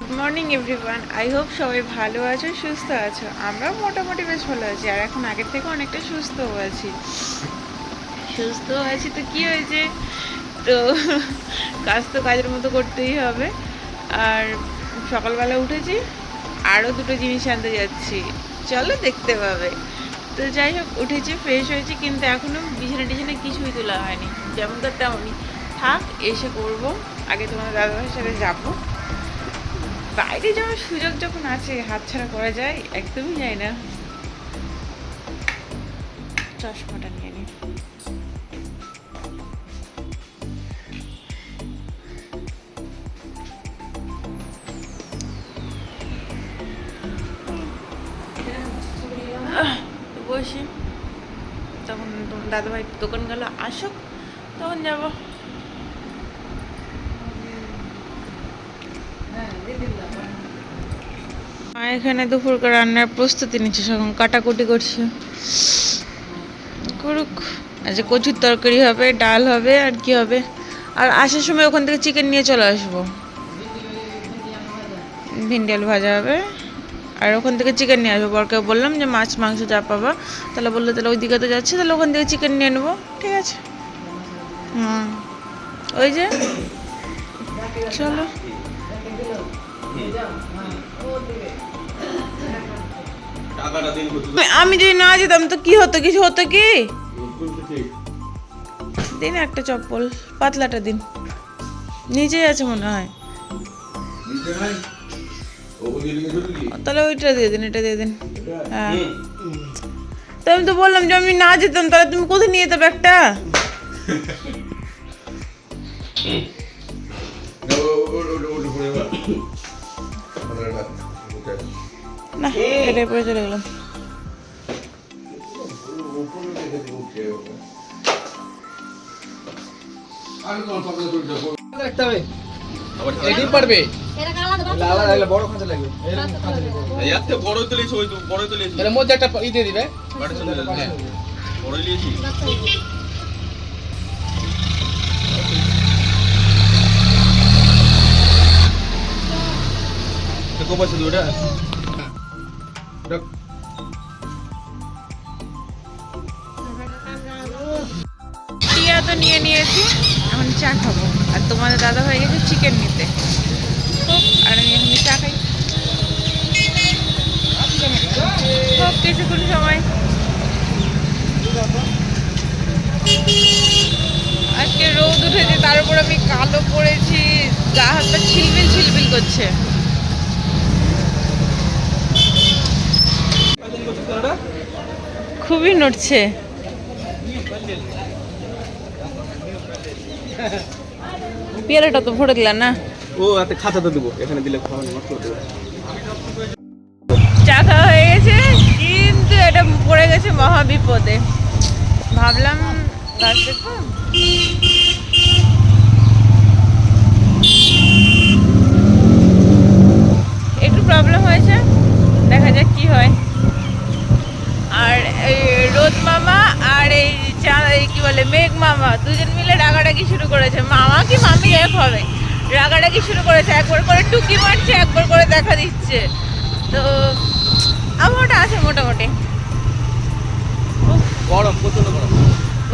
Good morning everyone, I hope সবাই ভালো আছো, সুস্থ আছো। আমরা মোটামুটি বেশ ভালো আছি, আর এখন আগের থেকে অনেকটা সুস্থও আছি। তো কি হয়েছে, তো কাজ তো কাজের মতো করতেই হবে। আর সকালবেলা উঠেছি, আরও দুটো জিনিস আনতে যাচ্ছি, চলো দেখতে পাবে। তো যাই হোক, উঠেছি, ফ্রেশ হয়েছি, কিন্তু এখনও বিছানা কিছুই তোলা হয়নি। যেমনকার তেমনই থাক, এসে করবো। আগে তোমার দাদাভাইয়ের সাথে যাবো। বাইরে যাওয়ার সুযোগ যখন আছে, হাতছাড়া করা যায়? একদমই যায় না। চশমাটা নিয়ে নি। বসি, তখন তোমার দাদাভাই দোকান গেল, আসুক তখন যাব। মা এখানে দুপুরকার রান্নার প্রস্তুতি নিচ্ছে, সখন কাটাকুটি করছে। করুক। আজ কচুর তরকারি হবে, ডাল হবে, আর কি হবে। আর আসার সময় ওখান থেকে চিকেন নিয়ে চলে আসবো। ভিন্ডি আলু ভাজা হবে, আর ওখান থেকে চিকেন নিয়ে আসবো। বরকে বললাম যে মাছ মাংস যা পাবা, তাহলে বললো তাহলে ওই দিকে তো যাচ্ছে, তাহলে ওখান থেকে চিকেন নিয়ে নেবো। ঠিক আছে, ওই যে চলো। আমি যদি না যেতাম তো কি হতো, কিছু হতো কি? দিন একটা চপ্পল, পাতলাটা দিন, নিচেই আছে মনে হয়। তাহলে ওইটা দিয়ে দিন, এটা দিয়ে দিন। হ্যাঁ, তো আমি তো বললাম যে আমি না যেতাম, তাহলে তুমি কোথায় নিয়ে যেতে ব্যাগটা? না, এটাই পরে চলে গেলাম। মধ্যে একটা ই দিয়ে দিবে। টিয়া তো নিয়ে নিয়েছি, এখন চা খাবো। আর তোমাদের দাদা হয়ে গেছে চিকেন নিতে, আর আমি এখন চা খাই। হোক কিছুক্ষণ সময়। আজকে রোদ উঠেছে, তার উপর আমি কালো পড়েছি, গা হাতটা ছিলবিল ছিলবিল করছে। খুবই নড়ছে। পেয়ারাটা তো ভরে দিলা না? ও এত খাঁচাতে দেবো, এখানে দিলে খাওয়া নষ্ট হতে পারে। চা খাওয়া হয়ে গেছে, কিন্তু এটা পড়ে গেছে মহা বিপদে। ভাবলাম গাছ দেখো, একটু প্রবলেম হয়েছে, দেখা যাক কি হয়। আর এই রোদ মামা আর এই কি বলে মেঘ মামা, দুজন মিলে রাগারাগি শুরু করেছে। মামা কি মামি এক হবে, রাগারাগি শুরু করেছে। একবার করে টুকি মারছে, একবার করে দেখা দিচ্ছে। তো আবহাওয়াটা আছে মোটামুটি। গরম, প্রচন্ড গরম।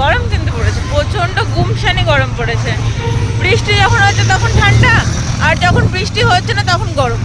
গরম কিন্তু পড়েছে, প্রচন্ড গুমসানি গরম পড়েছে। বৃষ্টি যখন হচ্ছে তখন ঠান্ডা, আর যখন বৃষ্টি হচ্ছে না তখন গরম।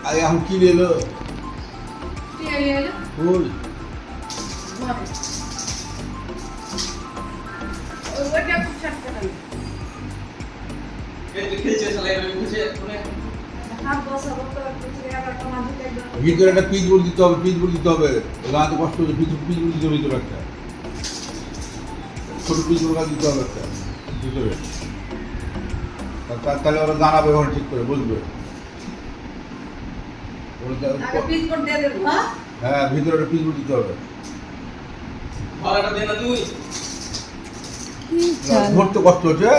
আরে আম কি লেলো? ফুল। খেলছে সবাই, খেলছে। ভিতরে একটা পিচ বোর্ড দিতে হবে, পিচ বোর্ড দিতে হবে। গান তো কষ্ট হচ্ছে, পিচ বোর্ড দিতে হবে ভিতরে একটা। ছোট পিচ বোর্ড দিতে হবে একটা ভিতরে। তাহলে ওরা দাঁড়াবে ওখানে ঠিক করে বুঝবে। হ্যাঁ, ভিতরে একটা পিচ বোর্ড দিতে হবে। ভাড়াটা দে না তুই। ধরতে কষ্ট হচ্ছে।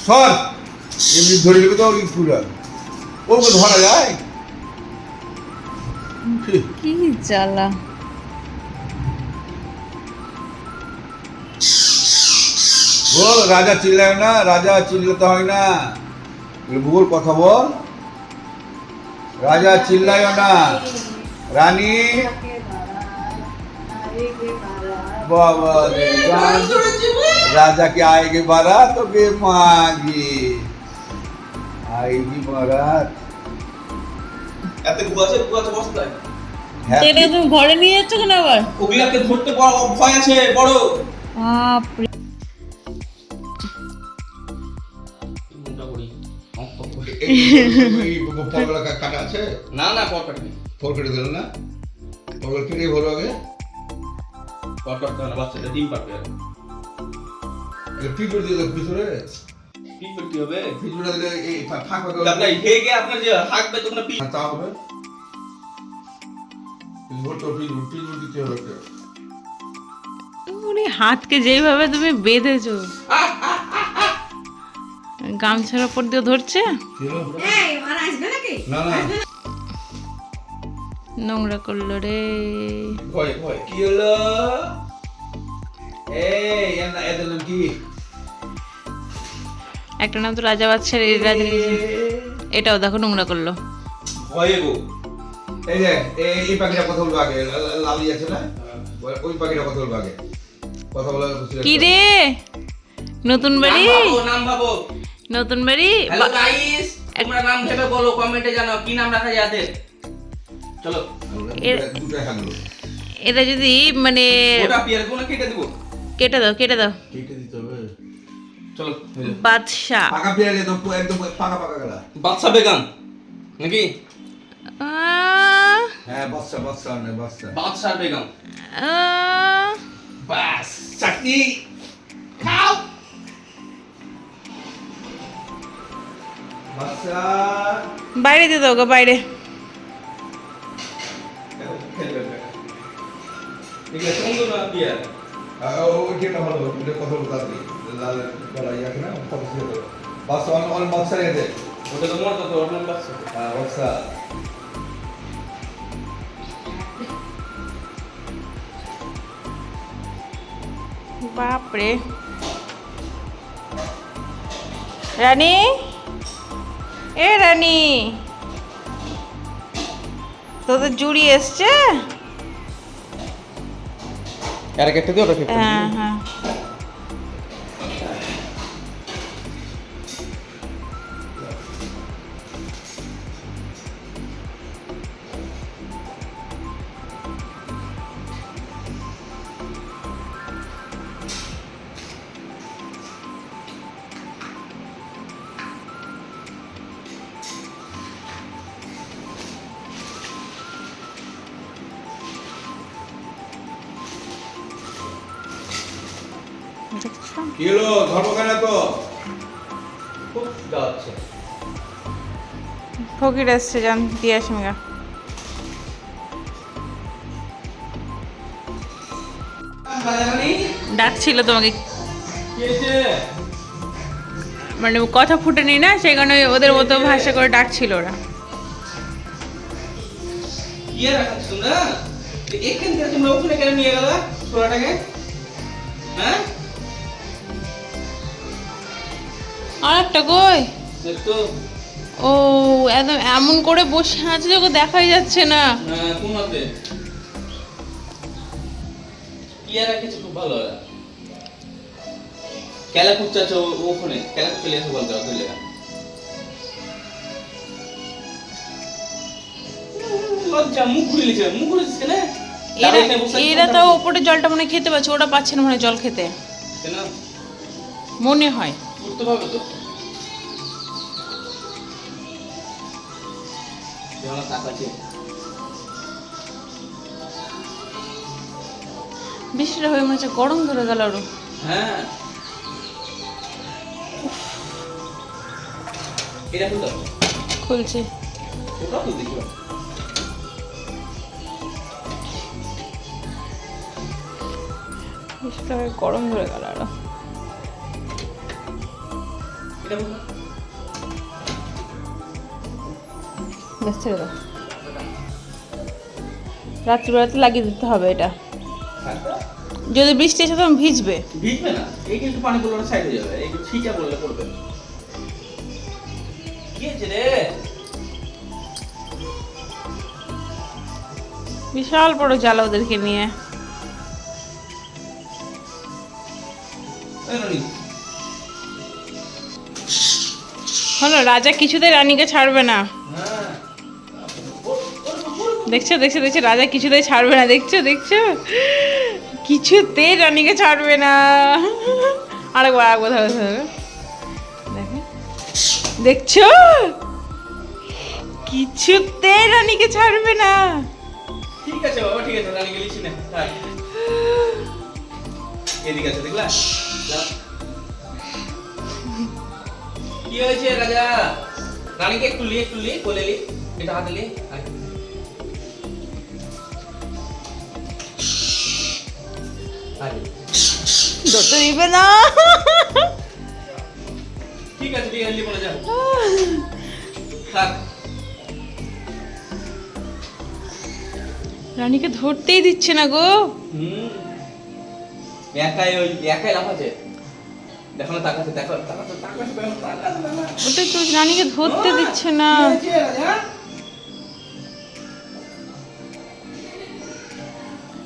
সর এমনি ধরে নেবে তো পুরা ওকে ধরা যায় কি জ্বালা। বল রাজা চিল্লায় না, রাজা চিল্লাতে হয় না, ভূগোল কথা বল। রাজা চিল্লায় না, রানী बाबा रे राजा के आएगी बारात तो के मांगी आएगी बारात এত গুয়াছে বস্তায় এটা তুমি ঘরে নিয়ে যাচ্ছ কেন আবার? ওগুলাকে ধরতে ভয় আছে বড়। বাপ রে। এই পরগুলা কাটা আছে না? না পর কাটবি, পর কেটে দিল না, পরগুলা কেটে ভরো আগে। পর কাটতে না, বাচ্চাটা ডিম পারবে আর এটা পিট করে দিলে ভিতরে পিট করতে হবে। ভিতরে দিলে এই ফাঁক ফাঁক আপনার হেগে আপনার যে হাঁকবে তখন পিট তা হবে। ভোট পিট দিতে হবে একটা। উনি হাতকে যেইভাবে তুমি বেঁধেছো, গামছার উপর দিয়ে ধরছে। না না নোংরা করলো রে। ভয় ভয় কি হলো? এই এদের নাম কি? একটা নাম তো রাজা বাদশার, এটাও দেখো নোংরা করলো। ভয়ে গো। এই যে এই পাখিটা কথা বলবো আগে, লালি আছে না, ওই পাখিটা কথা বলবো আগে। কথা বলা কি রে? নতুন বাড়ি, নাম ভাবো। নতুন বাড়ি। হ্যালো গাইস, তোমরা নাম ভেবে বলো, কমেন্টে জানাও কি নাম রাখা যায় এদের। চলো দুটো খাগলো। এটা যদি মানে ওটা পিয়ার কোন কেটে দেব? কেটে দাও, কেটে দাও। কেটে দিতে হবে। চলো বাদশা। পাকা পিয়ার একদম একদম পাকা পাকা গলা। বাদশা বেগম নাকি? হ্যাঁ বাদশা বাদশা না বাদশা। বাদশা বেগম। বাস চাটনি খাও। বাদশা বাইরে দিয়ে দাও গো, বাইরে। এগুলো সুন্দর না পিয়ার। ওইটা ভালো, ওটা কথা বলতে হবে। লাল গলা ইয়াকে না কথা বলতে হবে। বাদশা অন বাদশা রেখে। ওটা তো মোর তো ওর নাম বাদশা। হ্যাঁ বাদশা। বাপরে। রানী, এ রানী, তোদের জুড়ি এসছে। আর একটা দিও, ওটা কেটে হ্যাঁ হ্যাঁ। কি হলো ধর্ম কেন তো? খুব যাচ্ছে। ফকির এসছে, জান দিয়ে আসমি গা। ডাকছিল তোমাকে, কি হয়েছে? মানে কথা ফুটেনি না, সেই কারণে ওদের মতো ভাষা করে ডাকছিল ওরা। ইয়ে রাখাচ্ছ তোমরা? এখান থেকে তোমরা ওখানে কেন নিয়ে গেলা ছোড়াটাকে? হ্যাঁ আর একটা কই? দেখতো? ও একদম এমন করে বসে আছে যে ওকে দেখাই যাচ্ছে না। হ্যাঁ কোন হাতে? ইয়ে রাখেছে খুব ভালো। কেলা কুচ্চাছো ওখানে, কেলা চলে এসে বলতে হবে লেগা। লজ্জা, মুখ ঘুরিয়েছে, মুখ ঘুরিয়েছে না? এরা তো ওপরে জলটা মনে খেতে পাচ্ছে, ওরা পাচ্ছে না মনে জল খেতে, কেন? মনে হয়। উঠতে পারবে তো? যেমন তাকাচ্ছে বৃষ্টিটা হয়ে মনে হচ্ছে গরম ধরে গেল আরো। হ্যাঁ এটা খুলতে খুলছি। ওটা খুলতে ছিল বৃষ্টিটা হয়ে গরম ধরে গেল আরো। এটা খুলতে ব্যাস ছেড়ে দাও। রাত্রিবেলাতে লাগিয়ে দিতে হবে এটা, যদি বৃষ্টি এসে তখন ভিজবে। ভিজবে না, এই কিন্তু পানি পড়লে সাইডে যাবে, এই ছিটা পড়লে পড়বে। কি হয়েছে রে? বিশাল বড় জ্বালা ওদেরকে নিয়ে। এই রানী, হলো রাজা কিছুতেই রানীকে ছাড়বে না। হ্যাঁ দেখছো দেখছো দেখছো, রাজা কিছুতেই ছাড়বে না। দেখছো দেখছো, কিছুতেই রানীকে ছাড়বে না। আরেকবার আরেকবার ধরো ধরো, দেখো দেখছো, কিছুতেই রানীকে ছাড়বে না। ঠিক আছে বাবা, ঠিক আছে, রানী গেলিস না, থাক। এদিকে আছে, দেখলা? যাও। কি হয়েছে রাজা? রানীকে একটু লি কোলে লি, এটা হাতে লি। আয়। আয়। ধরতে দিবে না। ঠিক আছে, ঠিক আছে, লি বলে যাও। থাক। রানীকে ধরতেই দিচ্ছে না গো। একাই লাফাচ্ছে। দেখো না, তাকাচ্ছে, তাকাচ্ছে। ওটাই তো, রানীকে ধরতে দিচ্ছে না। কি হয়েছে রাজা?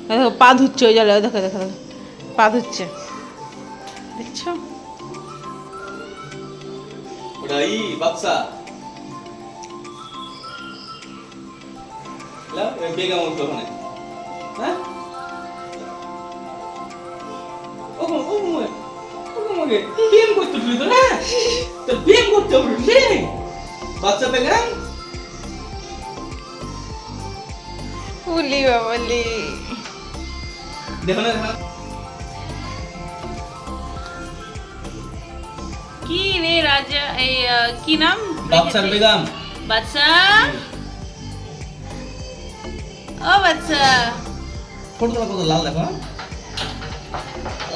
দেখো পা ধুচ্ছে ওই জলে, দেখো দেখো দেখো, পা ধুচ্ছে, দেখছো? ওটাই বাক্সা। বেগম উঠলো ওখানে। হ্যাঁ? প্রেম করতে তুই তো না? তোর প্রেম করতে উঠলি? বাচ্চা বেগম? উলি বাবালি। দেখো না, দেখো না। কি রে রাজা, এই কি নাম? বাচ্চার বেগম। বাচ্চা, ও বাচ্চা, ফটোটা কত লাল দেখো।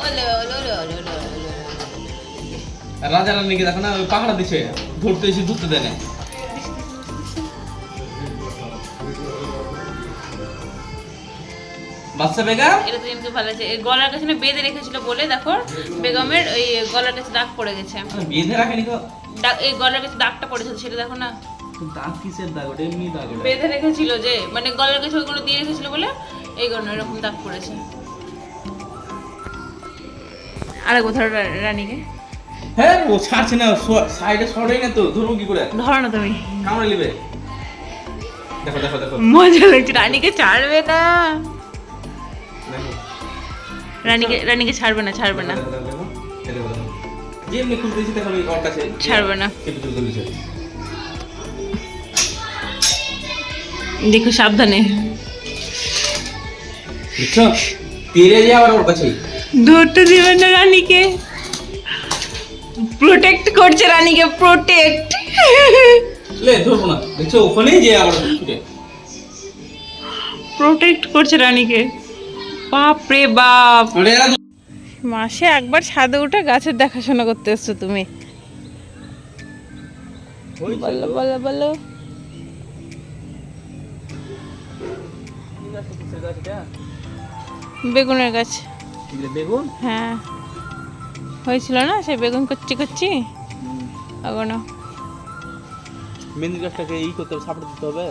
ওলে ওলে ওলে ওলে ওলে ওলে। রাজা রানীকে দেখো না, ওই পাহাড়া দিছে, ধরতে এসে ধরতে দেয় না। বাচ্চা বেগম? এটা তো কিন্তু ভালো আছে, এই গলার কাছে না বেঁধে রেখেছিল বলে দেখো বেগমের ওই গলার কাছে দাগ পড়ে গেছে। বেঁধে রাখেনি তো। এই গলার কাছে দাগটা পড়েছিল, সেটা দেখো না। দাগ কিসের দাগ? ওটা এমনি দাগ। ওটা বেঁধে রেখেছিল যে, মানে গলার কাছে ওইগুলো দিয়ে রেখেছিল বলে এই কারণে এরকম দাগ পড়েছে। আরে কোথাও রানীকে হ্যাঁ, ও ছাড়ছে না, সাইডে সরেই না তো, ধরবো কি করে? ধরো না তুমি, কামড়ে নিবে। দেখো দেখো দেখো মজা লাগছে। রানীকে ছাড়বে না, দেখো। রানীকে ছাড়বে না, ছাড়বে না, দেখো, দেখো, দেখো। এই দেখো, দেখো। যে এমনি খুলতে দিয়েছি, দেখো ওর কাছে ছাড়বে না। চেপে চলতে দিয়েছে। দেখো সাবধানে, বুঝছো? তেরে যে আবার ওর কাছেই। ধরতে দিবে না রানীকে, প্রোটেক্ট করছে রানীকে, প্রোটেক্ট। লে ধরবো না, দেখছো ওখানেই যে আবার ছুটে। প্রোটেক্ট করছে রানীকে। বাপ রে বাপ, ওরে এরা মাসে একবার ছাদে উঠে গাছের দেখাশোনা করতে এসছো তুমি। বলো বলো বলো। বেগুনের গাছ, বেগুন? হ্যাঁ হয়েছিল না, সেই বেগুন করছি করছি এখনো। মেহেন্দি গাছটাকে এই করতে হবে, সাপোর্ট দিতে হবে।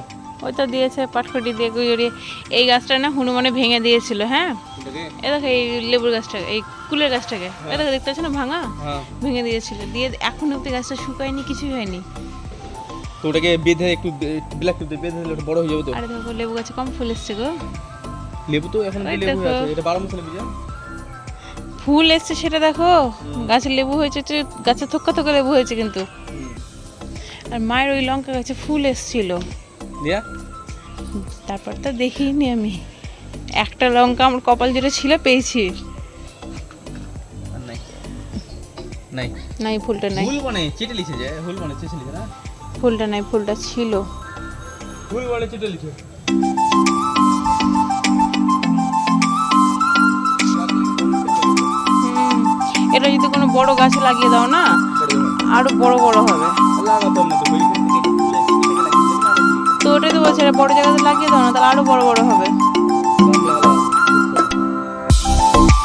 ওইটা দিয়েছে পাটখটি দিয়ে গুজরিয়ে। এই গাছটা না হনুমানে ভেঙে দিয়েছিল। হ্যাঁ, এটাকে? এ দেখো এই লেবুর গাছটাকে, এই কুলের গাছটাকে হ্যাঁ। এটা দেখতে পাচ্ছ না, ভাঙা হ্যাঁ। ভেঙে দিয়েছিল। দিয়ে এখন অব্দি গাছটা শুকায়নি, কিছুই হয়নি। তো ওটাকে বেঁধে একটু ব্ল্যাক টিপ দিয়ে বেঁধে দিলে ওটা বড় হয়ে যাবে তো। আরে দেখো লেবু গাছে কম ফুল এসছে গো। লেবু তো এখন ওই লেবু হয়ে দেখো। আছে, এটা 12 মাসে লেবু যা। ফুল এসছে সেটা দেখো, গাছের লেবু হয়েছে, গাছে থোক্কা থোক্কা লেবু হয়েছে কিন্তু। আর মায়ের ওই লঙ্কা গাছে ফুল এসছিল। দিয়া তারপর তো দেখিনি আমি, একটা লঙ্কা আমার কপাল যেটা ছিল পেয়েছি। আর নাই নাই নাই, ফুলটা নাই, ফুল মানে চেটে লিখে যায়, ফুল মানে চেটে লিখে না, ফুলটা নাই, ফুলটা ছিল। ফুল মানে চেটে লিখে। এটা যদি কোনো বড় গাছে লাগিয়ে দাও না, আরো বড় বড় হবে। লাগাতাম না তো ওইখান থেকে তো ওটাই তো বলছি, এটা বড় জায়গাতে লাগিয়ে দাও না, তাহলে আরো বড় বড় হবে।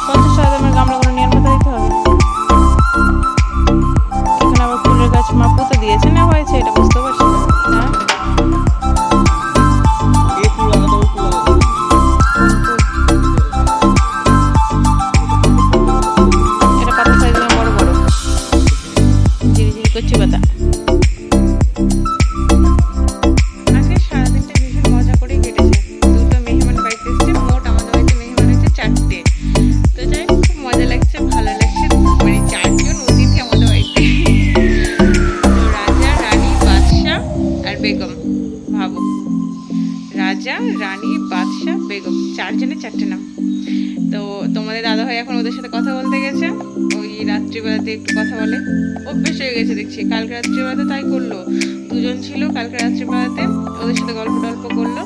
50 টাকা দামের গামলাগুলো নিয়ে আনবে, দিতে হবে। এখানে আবার ফুলের গাছ মা পুঁতে দিয়েছে না, হয়েছে এটা বুঝতে পারছি না। হ্যাঁ, এই ফুল লাগাতো ওই ফুল লাগাতো এটা পাতা সাইজের বড় বড়, ঝিরি ঝিরি করছি পাতা। আজকে সারাদিনটা ভীষণ মজা করেই কেটেছে। দুটো মেহমান বাড়িতে এসছে, মোট আমাদের বাড়িতে মেহমান হচ্ছে 4টে। তো যাই হোক, খুব মজা লাগছে, ভালো লাগছে, মানে 4জন অতিথি আমাদের বাড়িতে। তো রাজা, রানী, বাদশা আর বেগম, ভাবো, রাজা, রানী, বাদশা, বেগম, 4জনের 4টে নাম। তো তোমাদের দাদা ভাই এখন ওদের সাথে কথা বলতে গেছে, ওই রাত্রিবেলাতে একটু কথা বলে, অভ্যেস হয়ে গেছে দেখছি। কালকে রাত্রিবেলাতে তাই করলো, দুজন ছিল কালকে রাত্রিবেলাতে, ওদের সাথে গল্প টল্প করলো।